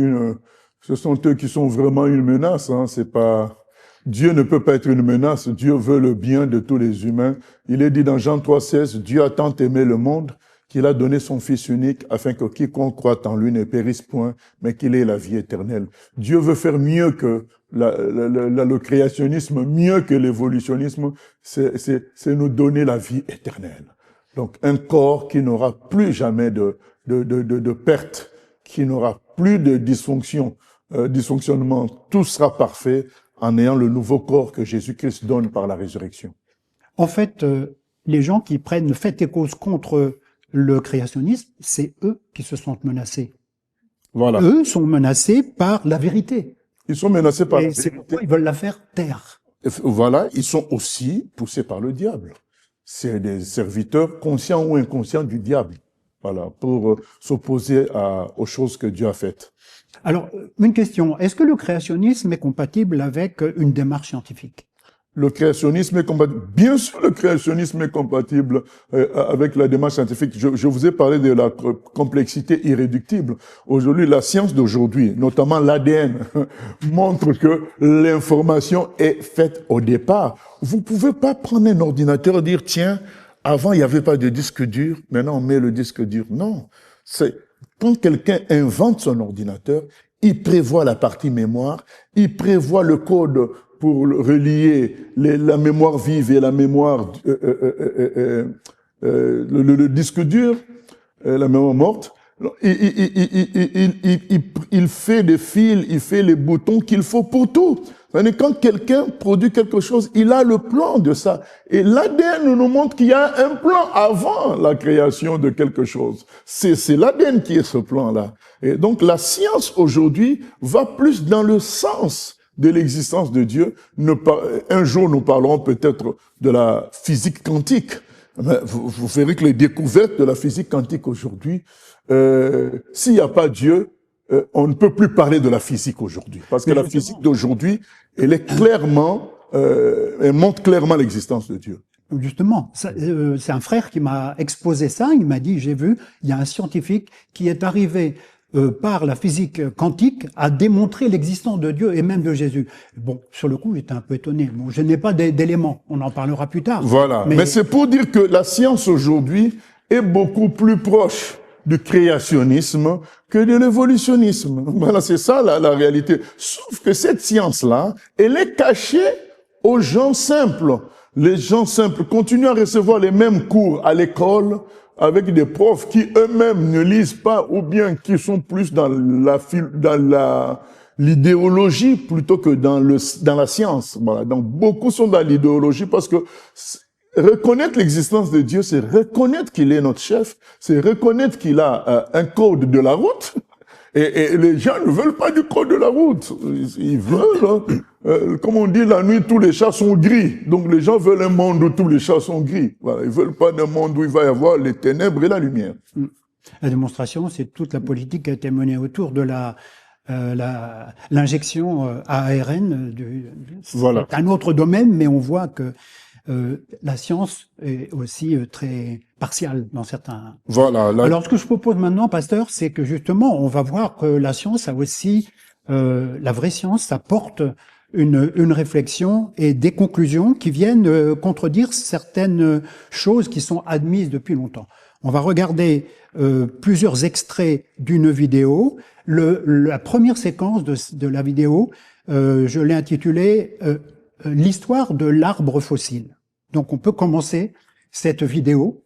ce sont eux qui sont vraiment une menace, hein. C'est pas, Dieu ne peut pas être une menace. Dieu veut le bien de tous les humains. Il est dit dans Jean 3,16, Dieu a tant aimé le monde qu'il a donné son Fils unique afin que quiconque croit en lui ne périsse point, mais qu'il ait la vie éternelle. Dieu veut faire mieux que le créationnisme, mieux que l'évolutionnisme, c'est nous donner la vie éternelle. Donc, un corps qui n'aura plus jamais de perte, qui n'aura plus de dysfonctionnement. Tout sera parfait en ayant le nouveau corps que Jésus-Christ donne par la résurrection. En fait, les gens qui prennent fait et cause contre le créationnisme, c'est eux qui se sentent menacés. Voilà. Eux sont menacés par la vérité. Ils sont menacés par la Et vérité. c'est pourquoi ils veulent la faire taire. Voilà, ils sont aussi poussés par le diable. C'est des serviteurs conscients ou inconscients du diable. voilà, pour s'opposer aux choses que Dieu a faites. Alors, une question. Est-ce que le créationnisme est compatible avec une démarche scientifique? Le créationnisme est compatible. Bien sûr, le créationnisme est compatible avec la démarche scientifique. Je vous ai parlé de la complexité irréductible. Aujourd'hui, la science d'aujourd'hui, notamment l'ADN, montre que l'information est faite au départ. Vous pouvez pas prendre un ordinateur et dire, tiens, avant, il n'y avait pas de disque dur, maintenant on met le disque dur. Non. C'est, quand quelqu'un invente son ordinateur, il prévoit la partie mémoire, il prévoit le code pour relier la mémoire vive et la mémoire, le disque dur, la mémoire morte. Il fait des fils, il fait les boutons qu'il faut pour tout. Quand quelqu'un produit quelque chose, il a le plan de ça. Et l'ADN nous montre qu'il y a un plan avant la création de quelque chose. C'est l'ADN qui est ce plan-là. Et donc la science aujourd'hui va plus dans le sens de l'existence de Dieu. Un jour, nous parlerons peut-être de la physique quantique. Vous verrez que les découvertes de la physique quantique aujourd'hui, s'il n'y a pas Dieu, on ne peut plus parler de la physique aujourd'hui. Parce que la physique d'aujourd'hui, elle est clairement, elle montre clairement l'existence de Dieu. Justement, c'est un frère qui m'a exposé ça. Il m'a dit, j'ai vu, il y a un scientifique qui est arrivé par la physique quantique à démontrer l'existence de Dieu et même de Jésus. Bon, sur le coup, j'étais un peu étonné. Bon, je n'ai pas d'éléments. On en parlera plus tard. Voilà. Mais c'est pour dire que la science aujourd'hui est beaucoup plus proche du créationnisme que de l'évolutionnisme. Voilà, c'est ça la réalité. Sauf que cette science-là, elle est cachée aux gens simples. Les gens simples continuent à recevoir les mêmes cours à l'école avec des profs qui eux-mêmes ne lisent pas ou bien qui sont plus dans l'idéologie plutôt que dans la science. Voilà. Donc beaucoup sont dans l'idéologie parce que reconnaître l'existence de Dieu, c'est reconnaître qu'il est notre chef, c'est reconnaître qu'il a un code de la route. Et les gens ne veulent pas du code de la route. Ils veulent, comme on dit, la nuit, tous les chats sont gris. Donc les gens veulent un monde où tous les chats sont gris. Voilà. Ils veulent pas d'un monde où il va y avoir les ténèbres et la lumière. La démonstration, c'est toute la politique qui a été menée autour de l'injection à ARN. Voilà. C'est un autre domaine, mais on voit que la science est aussi très partiale dans certains. Voilà. Alors, ce que je propose maintenant, pasteur, c'est que justement, on va voir que la science a aussi, la vraie science, apporte une réflexion et des conclusions qui viennent contredire certaines choses qui sont admises depuis longtemps. On va regarder plusieurs extraits d'une vidéo. La première séquence de la vidéo, je l'ai intitulée l'histoire de l'arbre fossile. Donc on peut commencer cette vidéo.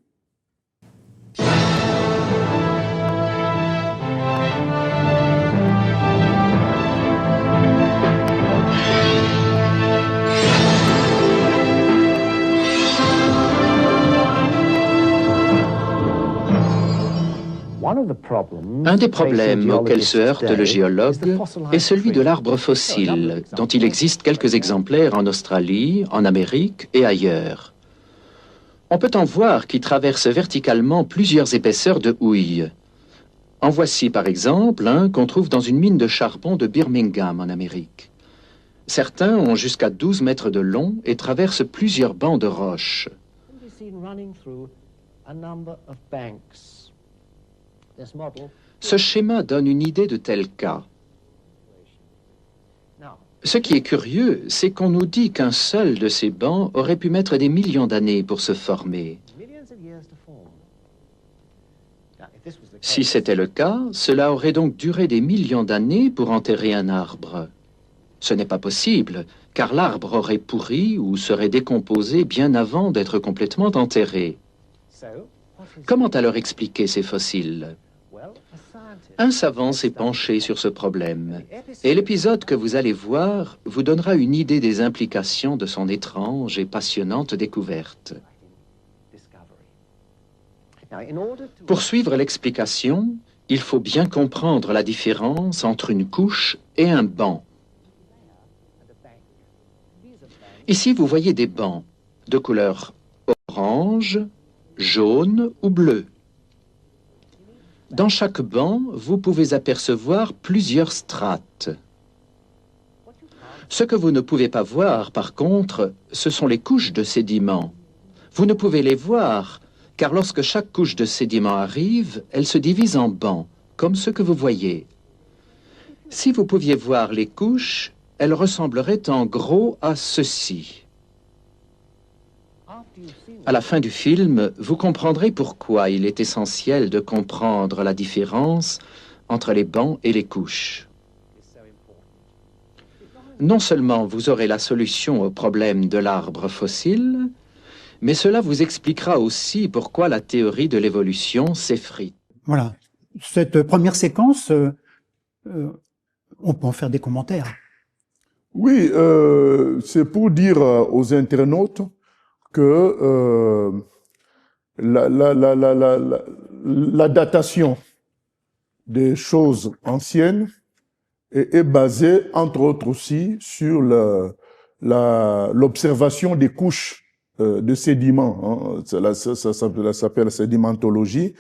Un des problèmes auxquels se heurte le géologue est celui de l'arbre fossile, dont il existe quelques exemplaires en Australie, en Amérique et ailleurs. On peut en voir qui traversent verticalement plusieurs épaisseurs de houille. En voici par exemple un qu'on trouve dans une mine de charbon de Birmingham en Amérique. Certains ont jusqu'à 12 mètres de long et traversent plusieurs bancs de roches. Ce schéma donne une idée de tel cas. Ce qui est curieux, c'est qu'on nous dit qu'un seul de ces bancs aurait pu mettre des millions d'années pour se former. Si c'était le cas, cela aurait donc duré des millions d'années pour enterrer un arbre. Ce n'est pas possible, car l'arbre aurait pourri ou serait décomposé bien avant d'être complètement enterré. Comment alors expliquer ces fossiles ? Un savant s'est penché sur ce problème, et l'épisode que vous allez voir vous donnera une idée des implications de son étrange et passionnante découverte. Pour suivre l'explication, il faut bien comprendre la différence entre une couche et un banc. Ici, vous voyez des bancs de couleur orange, jaune ou bleu. Dans chaque banc, vous pouvez apercevoir plusieurs strates. Ce que vous ne pouvez pas voir, par contre, ce sont les couches de sédiments. Vous ne pouvez les voir, car lorsque chaque couche de sédiments arrive, elle se divise en bancs, comme ce que vous voyez. Si vous pouviez voir les couches, elles ressembleraient en gros à ceci. À la fin du film, vous comprendrez pourquoi il est essentiel de comprendre la différence entre les bancs et les couches. Non seulement vous aurez la solution au problème de l'arbre fossile, mais cela vous expliquera aussi pourquoi la théorie de l'évolution s'effrite. Voilà. Cette première séquence, on peut en faire des commentaires. Oui, c'est pour dire aux internautes que la datation des choses anciennes est basée, entre autres aussi, sur l'observation des couches de sédiments. Hein. Ça s'appelle la sédimentologie.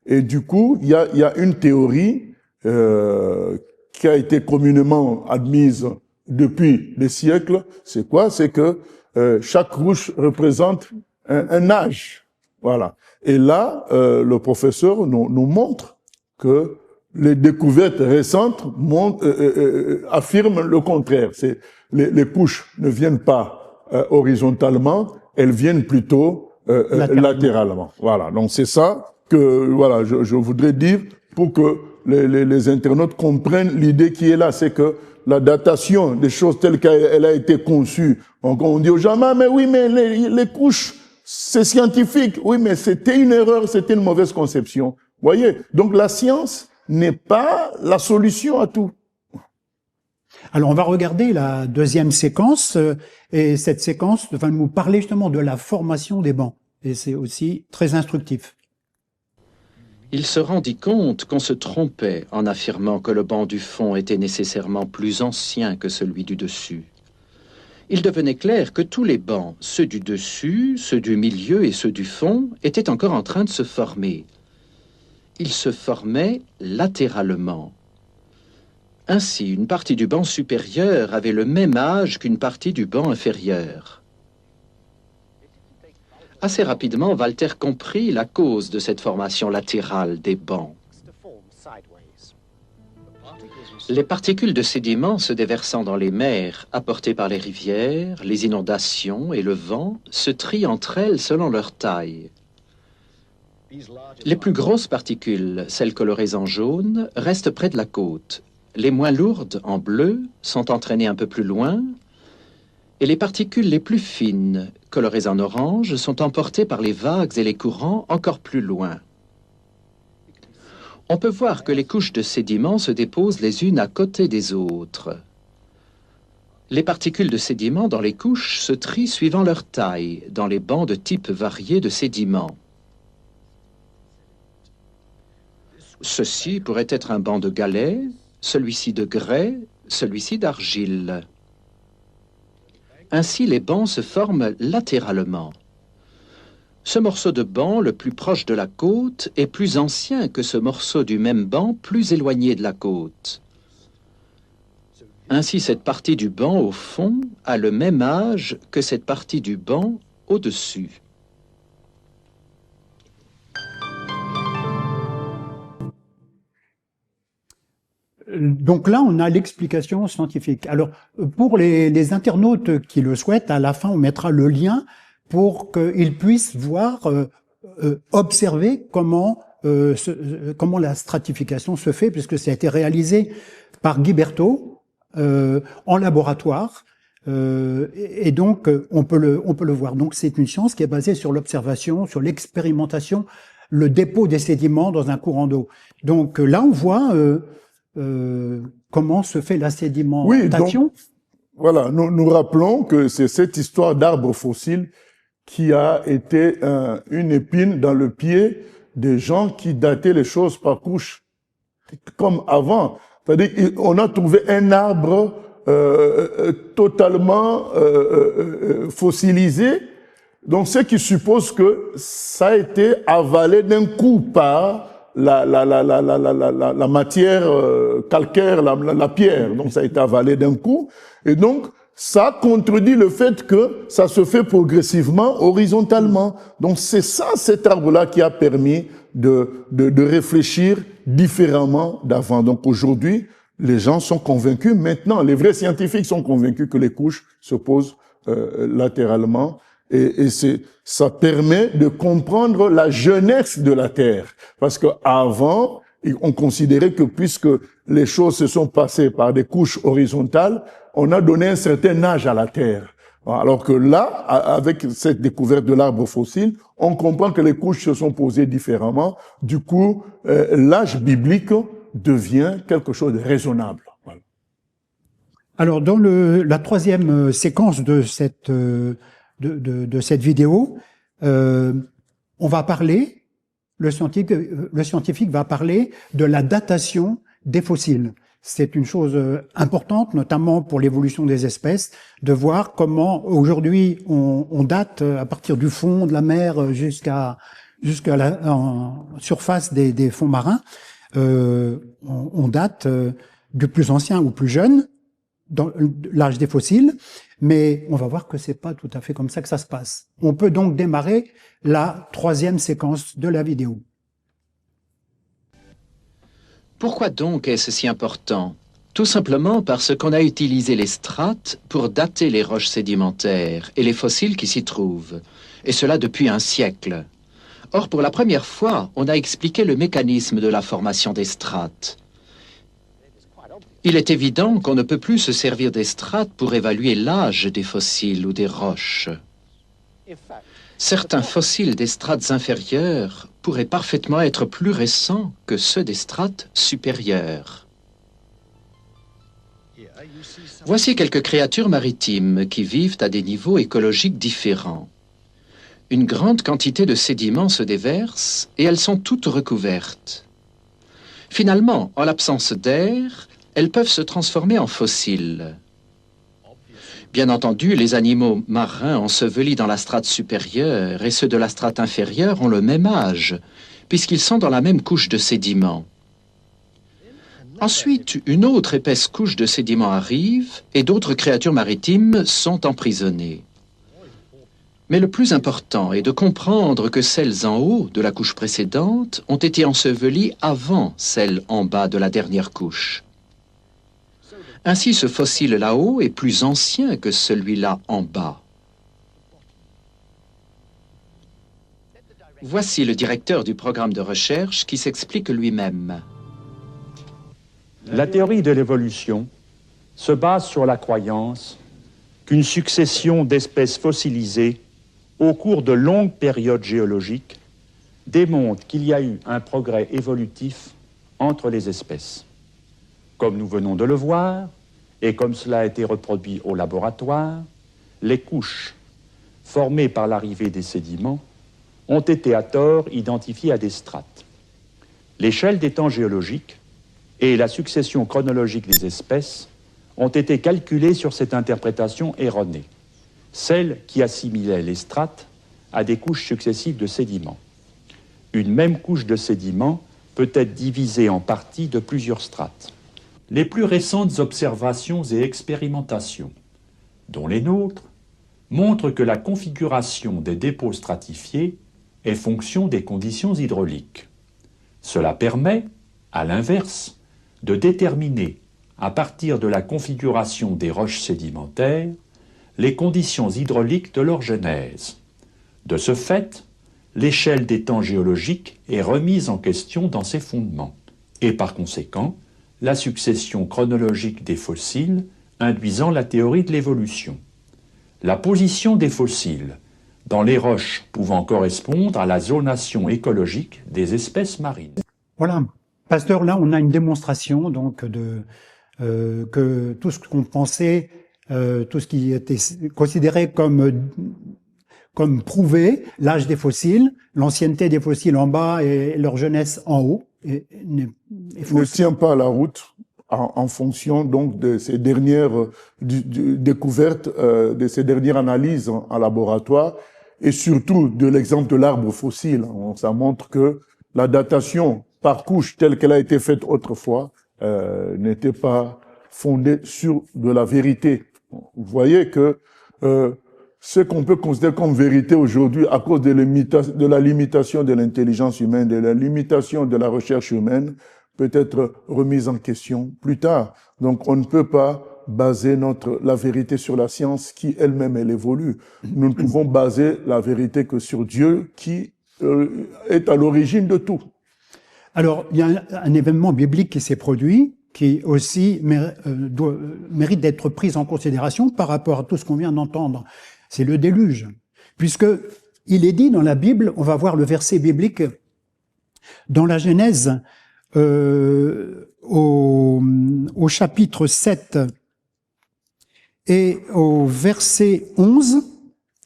Et du coup, il y a une théorie qui a été communément admise depuis des siècles. C'est quoi? C'est que chaque couche représente un âge. Voilà. Et là, le professeur nous montre que les découvertes récentes affirment le contraire. Les couches ne viennent pas horizontalement, elles viennent plutôt latéralement. Voilà. Donc c'est ça que voilà, je voudrais dire pour que les internautes comprennent l'idée qui est là, c'est que la datation des choses telles qu'elle a été conçue. On dit aux gens, mais oui, mais les couches, c'est scientifique. Oui, mais c'était une erreur, c'était une mauvaise conception. Voyez? Donc la science n'est pas la solution à tout. Alors on va regarder la deuxième séquence, et cette séquence va nous parler justement de la formation des bancs. Et c'est aussi très instructif. Il se rendit compte qu'on se trompait en affirmant que le banc du fond était nécessairement plus ancien que celui du dessus. Il devenait clair que tous les bancs, ceux du dessus, ceux du milieu et ceux du fond, étaient encore en train de se former. Ils se formaient latéralement. Ainsi, une partie du banc supérieur avait le même âge qu'une partie du banc inférieur. Assez rapidement, Walter comprit la cause de cette formation latérale des bancs. Les particules de sédiments se déversant dans les mers, apportées par les rivières, les inondations et le vent, se trient entre elles selon leur taille. Les plus grosses particules, celles colorées en jaune, restent près de la côte. Les moins lourdes, en bleu, sont entraînées un peu plus loin, et les particules les plus fines, colorées en orange, sont emportées par les vagues et les courants encore plus loin. On peut voir que les couches de sédiments se déposent les unes à côté des autres. Les particules de sédiments dans les couches se trient suivant leur taille, dans les bancs de types variés de sédiments. Ceci pourrait être un banc de galets, celui-ci de grès, celui-ci d'argile. Ainsi, les bancs se forment latéralement. Ce morceau de banc, le plus proche de la côte, est plus ancien que ce morceau du même banc plus éloigné de la côte. Ainsi, cette partie du banc au fond a le même âge que cette partie du banc au-dessus. Donc là, on a l'explication scientifique. Alors, pour les internautes qui le souhaitent, à la fin, on mettra le lien pour qu'ils puissent voir, observer comment la stratification se fait, puisque ça a été réalisé par Guy Berthaud en laboratoire. Et donc, on peut le voir. Donc, c'est une science qui est basée sur l'observation, sur l'expérimentation, le dépôt des sédiments dans un courant d'eau. Donc là, on voit comment se fait la sédimentation. Oui, donc, voilà, nous rappelons que c'est cette histoire d'arbre fossile qui a été une épine dans le pied des gens qui dataient les choses par couche, comme avant. C'est-à-dire qu'on a trouvé un arbre totalement fossilisé, donc ce qui suppose que ça a été avalé d'un coup par la matière calcaire, la pierre. Donc ça a été avalé d'un coup. Et donc, ça contredit le fait que ça se fait progressivement, horizontalement. Donc c'est ça, cet arbre-là, qui a permis de réfléchir différemment d'avant. Donc aujourd'hui, les gens sont convaincus. Maintenant, les vrais scientifiques sont convaincus que les couches se posent latéralement. Et ça permet de comprendre la jeunesse de la Terre. Parce que avant, on considérait que puisque les choses se sont passées par des couches horizontales, on a donné un certain âge à la Terre. Alors que là, avec cette découverte de l'arbre fossile, on comprend que les couches se sont posées différemment. Du coup, l'âge biblique devient quelque chose de raisonnable. Voilà. Alors, dans la troisième séquence de cette vidéo, on va parler, le scientifique va parler de la datation des fossiles. C'est une chose importante, notamment pour l'évolution des espèces, de voir comment aujourd'hui on date à partir du fond de la mer jusqu'à la surface des fonds marins. On date du plus ancien ou plus jeune dans l'âge des fossiles, mais on va voir que c'est pas tout à fait comme ça que ça se passe. On peut donc démarrer la troisième séquence de la vidéo. Pourquoi donc est-ce si important? Tout simplement parce qu'on a utilisé les strates pour dater les roches sédimentaires et les fossiles qui s'y trouvent, et cela depuis un siècle. Or, pour la première fois, on a expliqué le mécanisme de la formation des strates. Il est évident qu'on ne peut plus se servir des strates pour évaluer l'âge des fossiles ou des roches. Certains fossiles des strates inférieures pourraient parfaitement être plus récents que ceux des strates supérieures. Voici quelques créatures maritimes qui vivent à des niveaux écologiques différents. Une grande quantité de sédiments se déverse et elles sont toutes recouvertes. Finalement, en l'absence d'air, elles peuvent se transformer en fossiles. Bien entendu, les animaux marins ensevelis dans la strate supérieure et ceux de la strate inférieure ont le même âge, puisqu'ils sont dans la même couche de sédiments. Ensuite, une autre épaisse couche de sédiments arrive et d'autres créatures maritimes sont emprisonnées. Mais le plus important est de comprendre que celles en haut de la couche précédente ont été ensevelies avant celles en bas de la dernière couche. Ainsi, ce fossile là-haut est plus ancien que celui-là en bas. Voici le directeur du programme de recherche qui s'explique lui-même. La théorie de l'évolution se base sur la croyance qu'une succession d'espèces fossilisées au cours de longues périodes géologiques démontre qu'il y a eu un progrès évolutif entre les espèces. Comme nous venons de le voir, et comme cela a été reproduit au laboratoire, les couches formées par l'arrivée des sédiments ont été à tort identifiées à des strates. L'échelle des temps géologiques et la succession chronologique des espèces ont été calculées sur cette interprétation erronée, celle qui assimilait les strates à des couches successives de sédiments. Une même couche de sédiments peut être divisée en parties de plusieurs strates. Les plus récentes observations et expérimentations, dont les nôtres, montrent que la configuration des dépôts stratifiés est fonction des conditions hydrauliques. Cela permet, à l'inverse, de déterminer, à partir de la configuration des roches sédimentaires, les conditions hydrauliques de leur genèse. De ce fait, l'échelle des temps géologiques est remise en question dans ses fondements, et par conséquent, la succession chronologique des fossiles induisant la théorie de l'évolution. La position des fossiles dans les roches pouvant correspondre à la zonation écologique des espèces marines. Voilà, Pasteur, là on a une démonstration donc que tout ce qu'on pensait, tout ce qui était considéré comme prouvé, l'âge des fossiles, l'ancienneté des fossiles en bas et leur jeunesse en haut, ne tient pas la route en fonction donc de ces dernières découvertes, de ces dernières analyses en laboratoire et surtout de l'exemple de l'arbre fossile. Ça montre que la datation par couche telle qu'elle a été faite autrefois n'était pas fondée sur de la vérité. Vous voyez que ce qu'on peut considérer comme vérité aujourd'hui à cause de la limitation de l'intelligence humaine, de la limitation de la recherche humaine, peut être remise en question plus tard. Donc on ne peut pas baser la vérité sur la science qui elle-même elle évolue. Nous ne pouvons baser la vérité que sur Dieu qui est à l'origine de tout. Alors, il y a un événement biblique qui s'est produit, qui aussi mérite d'être pris en considération par rapport à tout ce qu'on vient d'entendre. C'est le déluge. Puisque il est dit dans la Bible, on va voir le verset biblique dans la Genèse, au chapitre 7 et au verset 11,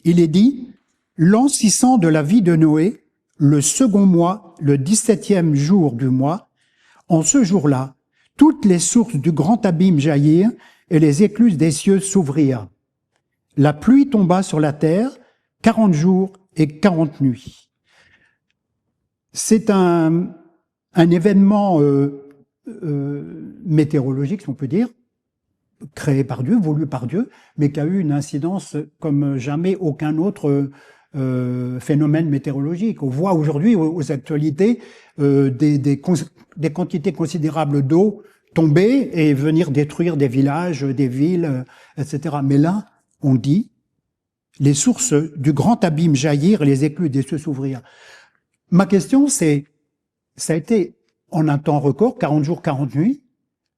il est dit « L'an 600 de la vie de Noé, le second mois, le 17e jour du mois, en ce jour-là, toutes les sources du grand abîme jaillirent et les écluses des cieux s'ouvrirent. La pluie tomba sur la terre 40 jours et 40 nuits. » C'est un événement météorologique, si on peut dire, créé par Dieu, voulu par Dieu, mais qui a eu une incidence comme jamais aucun autre phénomène météorologique. On voit aujourd'hui aux actualités des quantités considérables d'eau tomber et venir détruire des villages, des villes, etc. Mais là, on dit, les sources du grand abîme jaillir et les écluses des cieux s'ouvrir. Ma question, c'est, ça a été en un temps record, 40 jours, 40 nuits,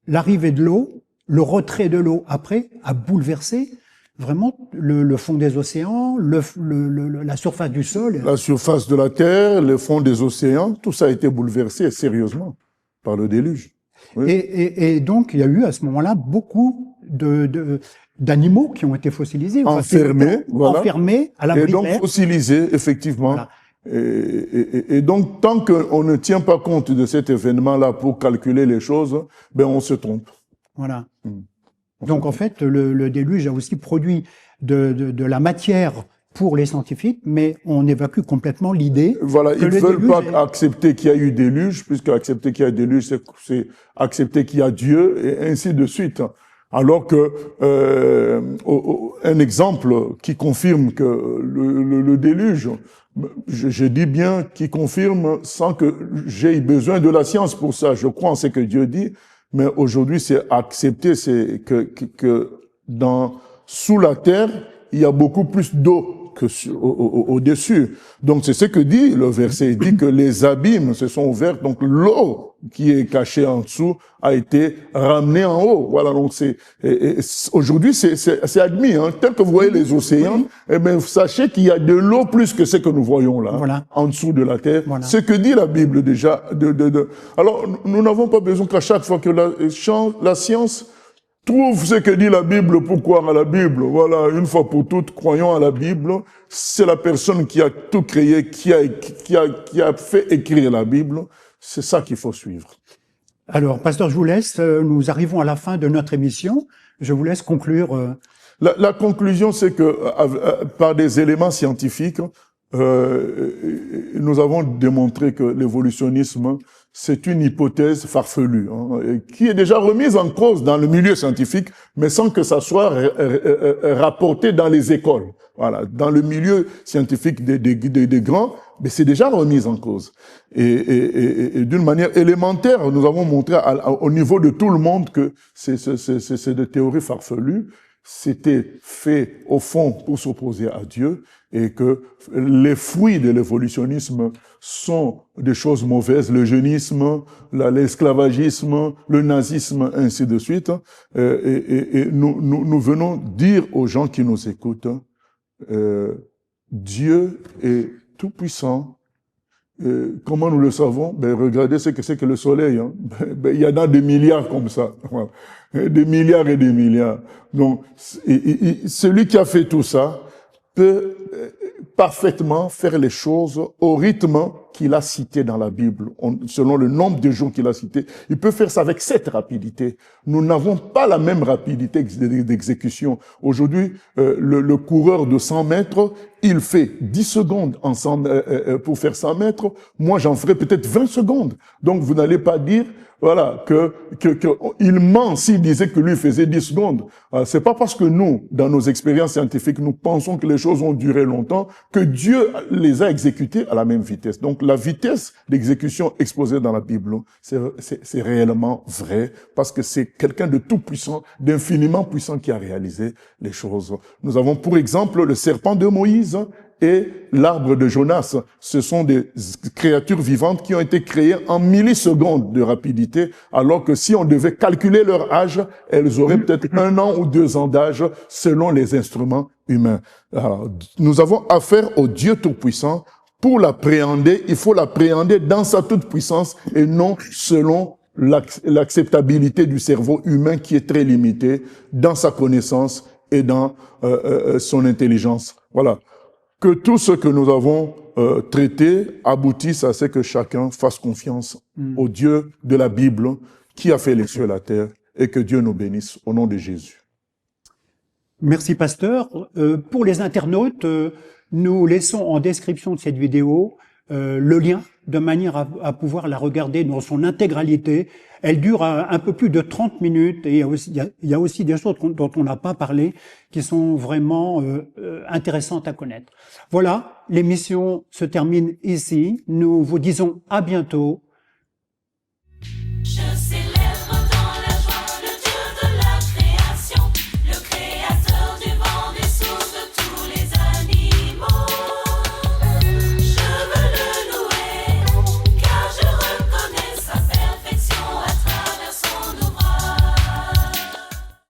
l'arrivée de l'eau, le retrait de l'eau après a bouleversé vraiment le fond des océans, la surface du sol. La surface de la terre, le fond des océans, tout ça a été bouleversé sérieusement par le déluge. Oui. Et donc, il y a eu à ce moment-là beaucoup d'animaux qui ont été fossilisés. Enfermés, voilà. Enfermés à l'abri de l'air. Et donc fossilisés, effectivement. Voilà. Et donc, tant qu'on ne tient pas compte de cet événement-là pour calculer les choses, ben on se trompe. Voilà. Donc, en fait, le déluge a aussi produit de la matière pour les scientifiques, mais on évacue complètement l'idée. Voilà, ils ne veulent pas accepter qu'il y a eu déluge, puisque accepter qu'il y a déluge, c'est accepter qu'il y a Dieu, et ainsi de suite. Alors que un exemple qui confirme que le déluge, je dis bien qui confirme sans que j'aie besoin de la science pour ça. Je crois en ce que Dieu dit, mais aujourd'hui c'est accepter, c'est que sous la terre il y a beaucoup plus d'eau que au-dessus. Donc c'est ce que dit le verset, il dit que les abîmes se sont ouverts, donc l'eau qui est cachée en dessous a été ramenée en haut. Voilà, donc aujourd'hui c'est admis, hein. Tel que vous voyez les océans, eh ben sachez qu'il y a de l'eau plus que ce que nous voyons là, voilà, en dessous de la terre. Voilà. Ce que dit la Bible déjà. Alors nous n'avons pas besoin qu'à chaque fois que la science trouve ce que dit la Bible pour croire à la Bible. Voilà, une fois pour toutes, croyons à la Bible. C'est la personne qui a tout créé, qui a fait écrire la Bible. C'est ça qu'il faut suivre. Alors, pasteur, je vous laisse. Nous arrivons à la fin de notre émission. Je vous laisse conclure. La conclusion, c'est que par des éléments scientifiques, nous avons démontré que l'évolutionnisme, c'est une hypothèse farfelue, hein, qui est déjà remise en cause dans le milieu scientifique, mais sans que ça soit rapporté dans les écoles. Voilà, dans le milieu scientifique des grands, mais c'est déjà remis en cause. Et d'une manière élémentaire, nous avons montré au niveau de tout le monde que c'est des théories farfelues. C'était fait au fond pour s'opposer à Dieu, et que les fruits de l'évolutionnisme sont des choses mauvaises, le jeunisme, l'esclavagisme, le nazisme, ainsi de suite. Et nous venons dire aux gens qui nous écoutent, Dieu est tout puissant. Comment nous le savons? Ben, regardez ce que c'est que le soleil. Hein. Ben, il y en a des milliards comme ça. Des milliards et des milliards. Donc, celui qui a fait tout ça peut parfaitement faire les choses au rythme qu'il a citées dans la Bible, selon le nombre de jours qu'il a cités, il peut faire ça avec cette rapidité. Nous n'avons pas la même rapidité d'exécution. Aujourd'hui, le coureur de 100 mètres, il fait 10 secondes pour faire 100 mètres. Moi, j'en ferai peut-être 20 secondes. Donc, vous n'allez pas dire, voilà, il ment s'il disait que lui faisait 10 secondes. C'est pas parce que nous, dans nos expériences scientifiques, nous pensons que les choses ont duré longtemps que Dieu les a exécutées à la même vitesse. Donc, la vitesse d'exécution exposée dans la Bible, c'est réellement vrai parce que c'est quelqu'un de tout puissant, d'infiniment puissant qui a réalisé les choses. Nous avons, pour exemple, le serpent de Moïse et l'arbre de Jonas. Ce sont des créatures vivantes qui ont été créées en millisecondes de rapidité, alors que si on devait calculer leur âge, elles auraient peut-être 1 an ou 2 ans d'âge selon les instruments humains. Alors, nous avons affaire au Dieu Tout-Puissant. Pour l'appréhender, il faut l'appréhender dans sa toute-puissance et non selon l'acceptabilité du cerveau humain qui est très limité dans sa connaissance et dans son intelligence. Voilà. Que tout ce que nous avons traité aboutisse à ce que chacun fasse confiance au Dieu de la Bible qui a fait les cieux et la terre et que Dieu nous bénisse au nom de Jésus. Merci, pasteur. Pour les internautes, nous laissons en description de cette vidéo le lien de manière à pouvoir la regarder dans son intégralité. Elle dure un peu plus de 30 minutes et il y a aussi des choses dont on n'a pas parlé qui sont vraiment intéressantes à connaître. Voilà, l'émission se termine ici. Nous vous disons à bientôt